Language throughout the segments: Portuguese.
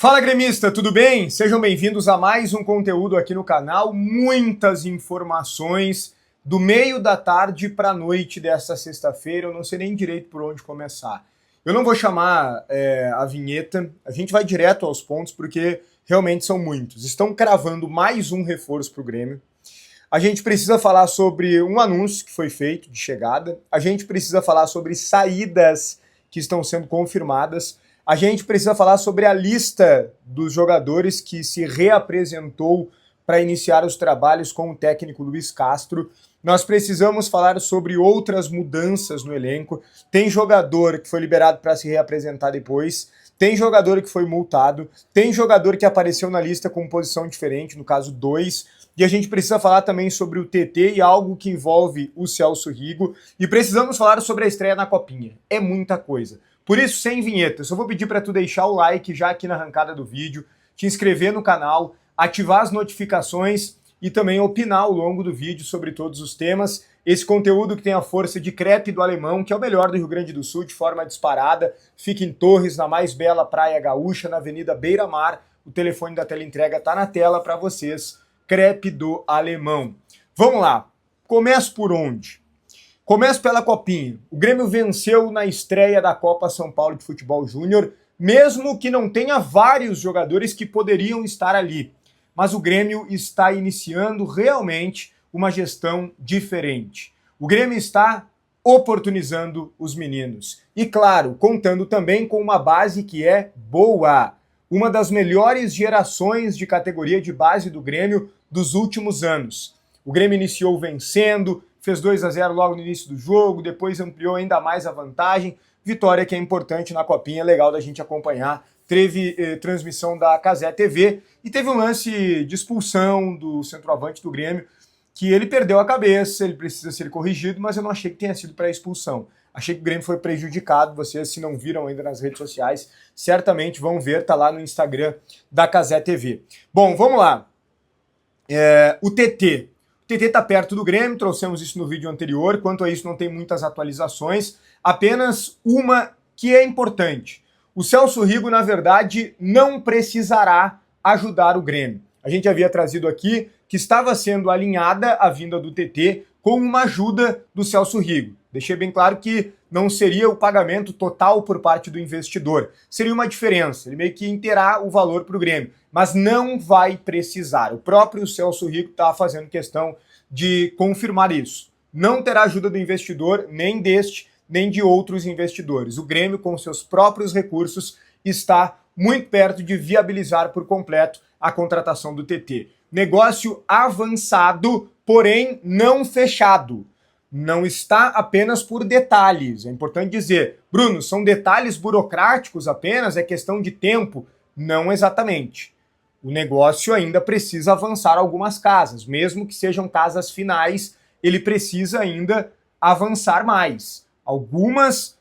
Fala gremista, tudo bem? Sejam bem-vindos a mais um conteúdo aqui no canal. Muitas informações do meio da tarde para a noite desta sexta-feira. Eu não sei nem direito por onde começar. Eu não vou chamar a vinheta, a gente vai direto aos pontos porque realmente são muitos. Estão cravando mais um reforço para o Grêmio. A gente precisa falar sobre um anúncio que foi feito de chegada. A gente precisa falar sobre saídas que estão sendo confirmadas. A gente precisa falar sobre a lista dos jogadores que se reapresentou para iniciar os trabalhos com o técnico Luiz Castro. Nós precisamos falar sobre outras mudanças no elenco. Tem jogador que foi liberado para se reapresentar depois, tem jogador que foi multado, tem jogador que apareceu na lista com posição diferente, no caso 2, e a gente precisa falar também sobre o TT e algo que envolve o Celso Rigo, e precisamos falar sobre a estreia na Copinha. É muita coisa. Por isso, sem vinheta, eu só vou pedir para tu deixar o like já aqui na arrancada do vídeo, te inscrever no canal, ativar as notificações e também opinar ao longo do vídeo sobre todos os temas. Esse conteúdo que tem a força de crepe do Alemão, que é o melhor do Rio Grande do Sul de forma disparada, fica em Torres, na mais bela praia gaúcha, na Avenida Beira Mar. O telefone da teleentrega tá na tela para vocês. Crepe do Alemão. Vamos lá. Começo por onde? Começo pela Copinha. O Grêmio venceu na estreia da Copa São Paulo de Futebol Júnior, mesmo que não tenha vários jogadores que poderiam estar ali. Mas o Grêmio está iniciando realmente uma gestão diferente. O Grêmio está oportunizando os meninos. E claro, contando também com uma base que é boa. Uma das melhores gerações de categoria de base do Grêmio dos últimos anos. O Grêmio iniciou vencendo, fez 2-0 logo no início do jogo, depois ampliou ainda mais a vantagem. Vitória que é importante na Copinha, legal da gente acompanhar. Teve transmissão da Cazé TV e teve um lance de expulsão do centroavante do Grêmio, que ele perdeu a cabeça, ele precisa ser corrigido, mas eu não achei que tenha sido para expulsão. Achei que o Grêmio foi prejudicado, vocês se não viram ainda nas redes sociais, certamente vão ver, tá lá no Instagram da Cazé TV. Bom, vamos lá. O TT. O TT está perto do Grêmio, trouxemos isso no vídeo anterior, quanto a isso não tem muitas atualizações, apenas uma que é importante. O Celso Rigo, na verdade, não precisará ajudar o Grêmio. A gente havia trazido aqui que estava sendo alinhada a vinda do TT com uma ajuda do Celso Rigo. Deixei bem claro que não seria o pagamento total por parte do investidor. Seria uma diferença, ele meio que inteirá o valor para o Grêmio, mas não vai precisar. O próprio Celso Rigo está fazendo questão de confirmar isso. Não terá ajuda do investidor, nem deste, nem de outros investidores. O Grêmio, com seus próprios recursos, está muito perto de viabilizar por completo a contratação do TT. Negócio avançado, porém não fechado. Não está apenas por detalhes. É importante dizer, Bruno, são detalhes burocráticos apenas? É questão de tempo? Não exatamente. O negócio ainda precisa avançar algumas casas. Mesmo que sejam casas finais, ele precisa ainda avançar mais. Alguns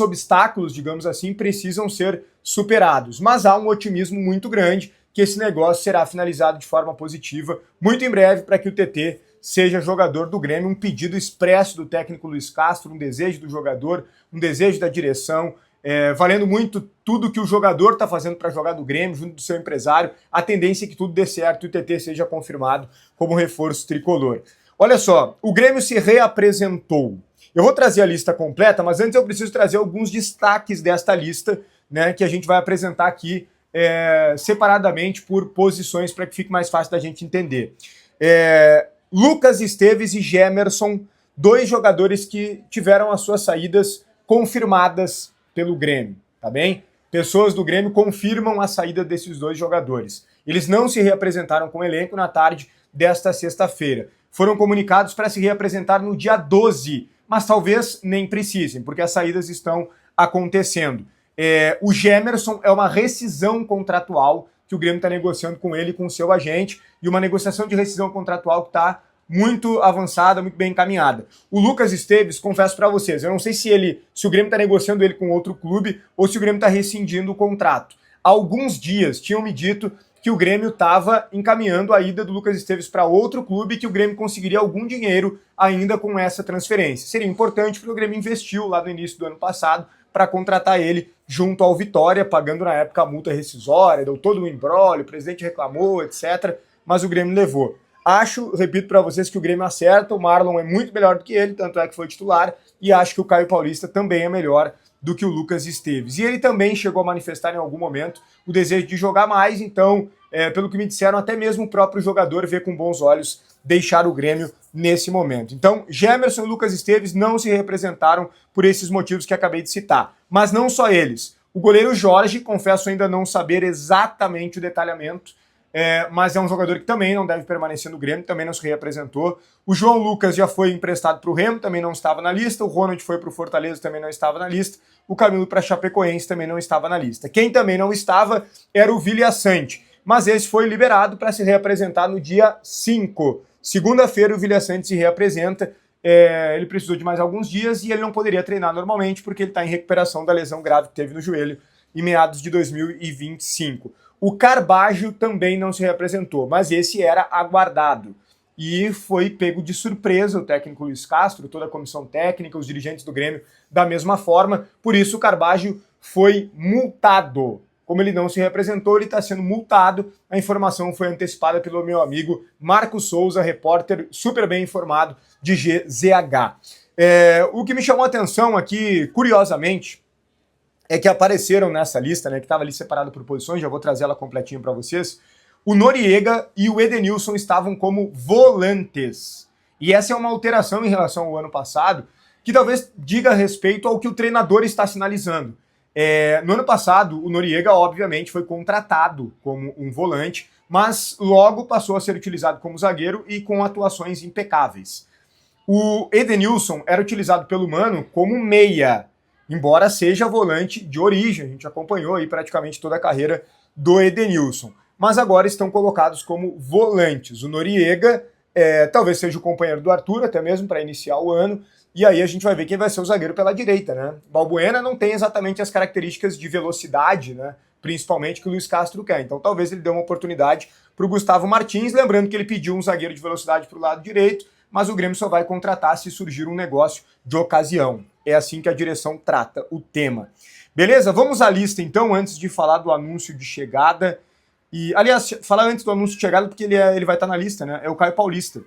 obstáculos, digamos assim, precisam ser superados. Mas há um otimismo muito grande que esse negócio será finalizado de forma positiva muito em breve para que o TT seja jogador do Grêmio, um pedido expresso do técnico Luiz Castro, um desejo do jogador, um desejo da direção, valendo muito tudo que o jogador está fazendo para jogar do Grêmio, junto do seu empresário, a tendência é que tudo dê certo e o TT seja confirmado como reforço tricolor. Olha só, o Grêmio se reapresentou. Eu vou trazer a lista completa, mas antes eu preciso trazer alguns destaques desta lista, né, que a gente vai apresentar aqui separadamente por posições para que fique mais fácil da gente entender. Lucas Esteves e Gemerson, dois jogadores que tiveram as suas saídas confirmadas pelo Grêmio, tá bem? Pessoas do Grêmio confirmam a saída desses dois jogadores. Eles não se reapresentaram com o elenco na tarde desta sexta-feira. Foram comunicados para se reapresentar no dia 12, mas talvez nem precisem, porque as saídas estão acontecendo. O Gemerson é uma rescisão contratual que o Grêmio está negociando com ele e com o seu agente, e uma negociação de rescisão contratual que está muito avançada, muito bem encaminhada. O Lucas Esteves, confesso para vocês, eu não sei se o Grêmio está negociando ele com outro clube ou se o Grêmio está rescindindo o contrato. Há alguns dias tinham me dito que o Grêmio estava encaminhando a ida do Lucas Esteves para outro clube e que o Grêmio conseguiria algum dinheiro ainda com essa transferência. Seria importante porque o Grêmio investiu lá no início do ano passado para contratar ele junto ao Vitória, pagando na época a multa rescisória, deu todo um imbróglio, o presidente reclamou, etc., mas o Grêmio levou. Acho, repito para vocês, que o Grêmio acerta, o Marlon é muito melhor do que ele, tanto é que foi titular, e acho que o Caio Paulista também é melhor do que o Lucas Esteves. E ele também chegou a manifestar em algum momento o desejo de jogar mais, então, pelo que me disseram, até mesmo o próprio jogador vê com bons olhos deixar o Grêmio nesse momento. Então, Gemerson e Lucas Esteves não se representaram por esses motivos que acabei de citar. Mas não só eles. O goleiro Jorge, confesso ainda não saber exatamente o detalhamento, mas é um jogador que também não deve permanecer no Grêmio, também não se representou. O João Lucas já foi emprestado para o Remo, também não estava na lista. O Ronald foi para o Fortaleza, também não estava na lista. O Camilo para Chapecoense também não estava na lista. Quem também não estava era o Vilhaçante, mas esse foi liberado para se reapresentar no dia 5. Segunda-feira o Vilhaçante se reapresenta. Ele precisou de mais alguns dias e ele não poderia treinar normalmente porque ele está em recuperação da lesão grave que teve no joelho em meados de 2025. O Carbajo também não se representou, mas esse era aguardado. E foi pego de surpresa o técnico Luiz Castro, toda a comissão técnica, os dirigentes do Grêmio da mesma forma. Por isso o Carbajo foi multado. Como ele não se representou, ele está sendo multado. A informação foi antecipada pelo meu amigo Marcos Souza, repórter super bem informado de GZH. O que me chamou a atenção aqui, curiosamente, é que apareceram nessa lista, né, que estava ali separado por posições, já vou trazer ela completinha para vocês, o Noriega e o Edenilson estavam como volantes. E essa é uma alteração em relação ao ano passado, que talvez diga respeito ao que o treinador está sinalizando. No ano passado, o Noriega, obviamente, foi contratado como um volante, mas logo passou a ser utilizado como zagueiro e com atuações impecáveis. O Edenilson era utilizado pelo Mano como meia, embora seja volante de origem. A gente acompanhou aí praticamente toda a carreira do Edenilson. Mas agora estão colocados como volantes. O Noriega talvez seja o companheiro do Arthur, até mesmo para iniciar o ano. E aí a gente vai ver quem vai ser o zagueiro pela direita, né? Balbuena não tem exatamente as características de velocidade, né? Principalmente que o Luiz Castro quer. Então talvez ele dê uma oportunidade para o Gustavo Martins, lembrando que ele pediu um zagueiro de velocidade para o lado direito, mas o Grêmio só vai contratar se surgir um negócio de ocasião. É assim que a direção trata o tema. Beleza? Vamos à lista então, antes de falar do anúncio de chegada. E, aliás, falar antes do anúncio de chegada, porque ele vai estar na lista, né? É o Caio Paulista.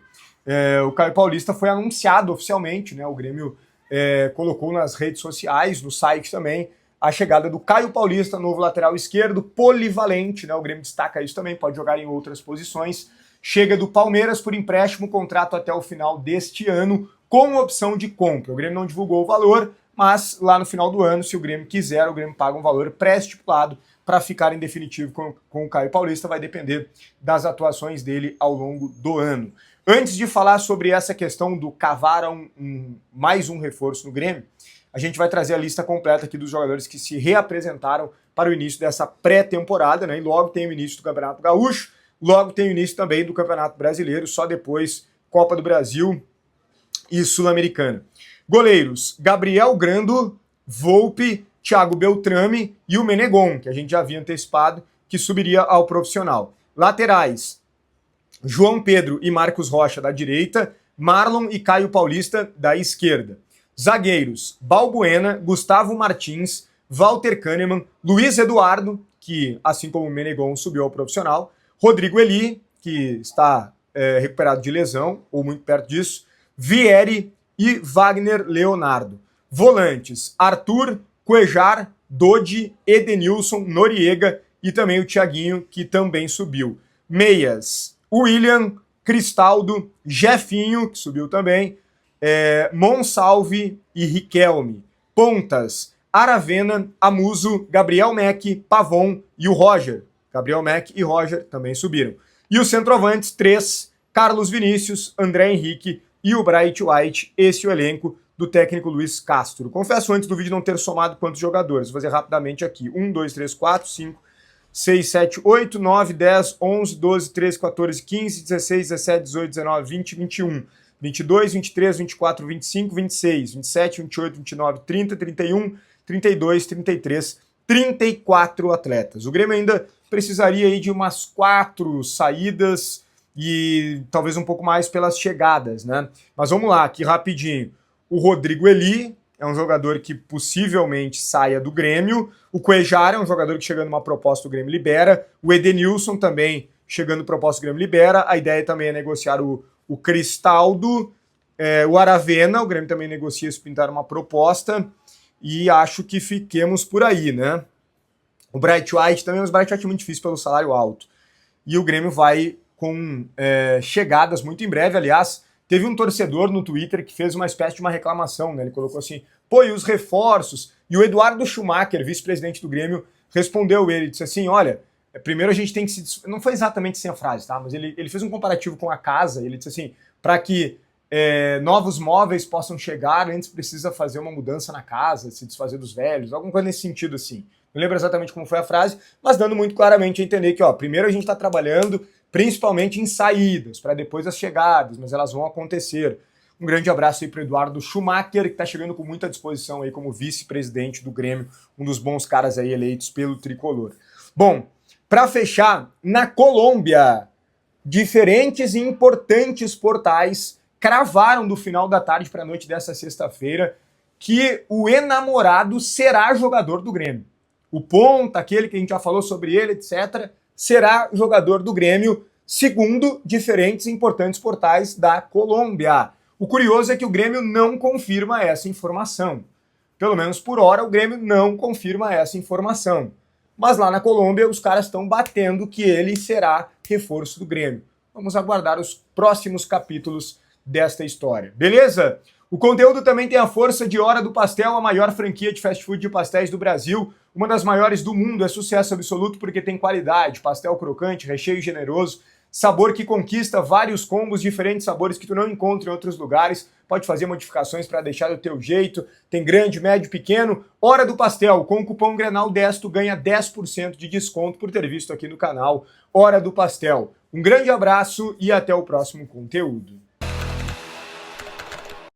O Caio Paulista foi anunciado oficialmente, né? O Grêmio colocou nas redes sociais, no site também, a chegada do Caio Paulista, novo lateral esquerdo, polivalente, né? O Grêmio destaca isso também, pode jogar em outras posições. Chega do Palmeiras por empréstimo, contrato até o final deste ano, com opção de compra. O Grêmio não divulgou o valor, mas lá no final do ano, se o Grêmio quiser, o Grêmio paga um valor pré-estipulado para ficar em definitivo com o Caio Paulista. Vai depender das atuações dele ao longo do ano. Antes de falar sobre essa questão do cavar mais um reforço no Grêmio, a gente vai trazer a lista completa aqui dos jogadores que se reapresentaram para o início dessa pré-temporada, né? E logo tem o início do Campeonato Gaúcho, logo tem o início também do Campeonato Brasileiro, só depois Copa do Brasil e Sul-Americana. Goleiros: Gabriel Grando, Volpe, Thiago Beltrame e o Menegon, que a gente já havia antecipado que subiria ao profissional. Laterais: João Pedro e Marcos Rocha da direita, Marlon e Caio Paulista da esquerda. Zagueiros: Balbuena, Gustavo Martins, Walter Kahneman, Luiz Eduardo, que assim como o Menegon subiu ao profissional, Rodrigo Eli, que está recuperado de lesão, ou muito perto disso, Vieri e Wagner Leonardo. Volantes: Arthur, Cuejar, Dodi, Edenilson, Noriega e também o Thiaguinho, que também subiu. Meias: William, Cristaldo, Jefinho, que subiu também, Monsalve e Riquelme. Pontas: Aravena, Amuso, Gabriel Mack, Pavon e o Roger. Gabriel Mack e Roger também subiram. E os centroavantes: 3, Carlos Vinícius, André Henrique e o Bright White. Esse é o elenco do técnico Luiz Castro. Confesso antes do vídeo não ter somado quantos jogadores. Vou fazer rapidamente aqui. 1, 2, 3, 4, 5, 6, 7, 8, 9, 10, 11, 12, 13, 14, 15, 16, 17, 18, 19, 20, 21, 22, 23, 24, 25, 26, 27, 28, 29, 30, 31, 32, 33, 34 atletas. O Grêmio ainda precisaria aí de umas 4 saídas e talvez um pouco mais pelas chegadas, né? Mas vamos lá, aqui rapidinho. O Rodrigo Eli, é um jogador que possivelmente saia do Grêmio. O Cuéllar é um jogador que, chegando uma proposta, o Grêmio libera. O Edenilson também, chegando proposta, o Grêmio libera. A ideia também é negociar o Cristaldo, o Aravena. O Grêmio também negocia se pintar uma proposta. E acho que fiquemos por aí, né? O Bright White também, mas o Bright White é muito difícil pelo salário alto. E o Grêmio vai com chegadas muito em breve. Aliás, teve um torcedor no Twitter que fez uma espécie de uma reclamação, né? Ele colocou assim, pô, e os reforços? E o Eduardo Schumacher, vice-presidente do Grêmio, respondeu ele, disse assim, olha, primeiro a gente tem que se... Não foi exatamente assim a frase, tá? Mas ele fez um comparativo com a casa, ele disse assim, para que novos móveis possam chegar, antes precisa fazer uma mudança na casa, se desfazer dos velhos, alguma coisa nesse sentido assim. Não lembro exatamente como foi a frase, mas dando muito claramente a entender que, ó, primeiro a gente está trabalhando principalmente em saídas, para depois as chegadas, mas elas vão acontecer. Um grande abraço aí para o Eduardo Schumacher, que está chegando com muita disposição aí como vice-presidente do Grêmio, um dos bons caras aí eleitos pelo Tricolor. Bom, para fechar, na Colômbia, diferentes e importantes portais cravaram do final da tarde para a noite dessa sexta-feira que o enamorado será jogador do Grêmio. O ponta, aquele que a gente já falou sobre ele, etc., será jogador do Grêmio, segundo diferentes e importantes portais da Colômbia. O curioso é que o Grêmio não confirma essa informação. Pelo menos por hora, o Grêmio não confirma essa informação. Mas lá na Colômbia, os caras estão batendo que ele será reforço do Grêmio. Vamos aguardar os próximos capítulos desta história. Beleza? O conteúdo também tem a força de Hora do Pastel, a maior franquia de fast food de pastéis do Brasil, uma das maiores do mundo, é sucesso absoluto porque tem qualidade, pastel crocante, recheio generoso, sabor que conquista, vários combos, diferentes sabores que tu não encontra em outros lugares, pode fazer modificações para deixar do teu jeito, tem grande, médio, pequeno. Hora do Pastel, com o cupom Grenal10 tu ganha 10% de desconto por ter visto aqui no canal Hora do Pastel. Um grande abraço e até o próximo conteúdo.